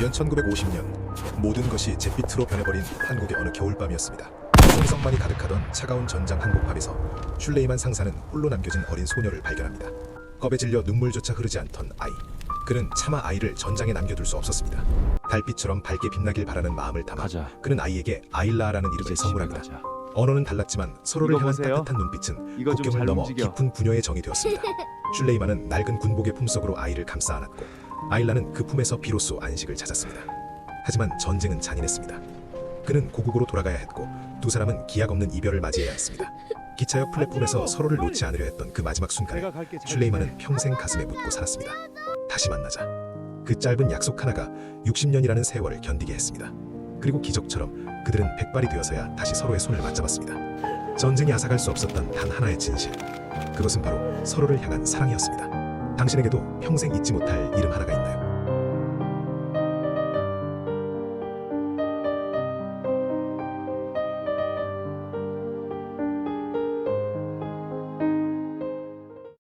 연 1950년 모든 것이 잿빛으로 변해버린 한국의 어느 겨울밤이었습니다. 총성만이 가득하던 차가운 전장 한복판에서 슐레이만 상사는 홀로 남겨진 어린 소녀를 발견합니다. 겁에 질려 눈물조차 흐르지 않던 아이. 그는 차마 아이를 전장에 남겨둘 수 없었습니다. 달빛처럼 밝게 빛나길 바라는 마음을 담아 가자. 그는 아이에게 아일라라는 이름을 이제 집에 선물합니다. 가자. 언어는 달랐지만 서로를 이거 향한 보세요. 따뜻한 눈빛은 이거 좀 국경을 잘 넘어 움직여. 깊은 부녀의 정이 되었습니다. 슐레이만은 낡은 군복의 품속으로 아이를 감싸 안았고 아일라는 그 품에서 비로소 안식을 찾았습니다. 하지만 전쟁은 잔인했습니다. 그는 고국으로 돌아가야 했고 두 사람은 기약 없는 이별을 맞이해야 했습니다. 기차 옆 플랫폼에서 서로를 놓지 않으려 했던 그 마지막 순간에 내가 갈게. 잘 슐레이만은 평생 가슴에 묻고 살았습니다. 다시 만나자. 그 짧은 약속 하나가 60년이라는 세월을 견디게 했습니다. 그리고 기적처럼 그들은 백발이 되어서야 다시 서로의 손을 맞잡았습니다. 전쟁이 앗아갈 수 없었던 단 하나의 진실. 그것은 바로 서로를 향한 사랑이었습니다. 당신에게도 평생 잊지 못할 이름 하나가 있나요?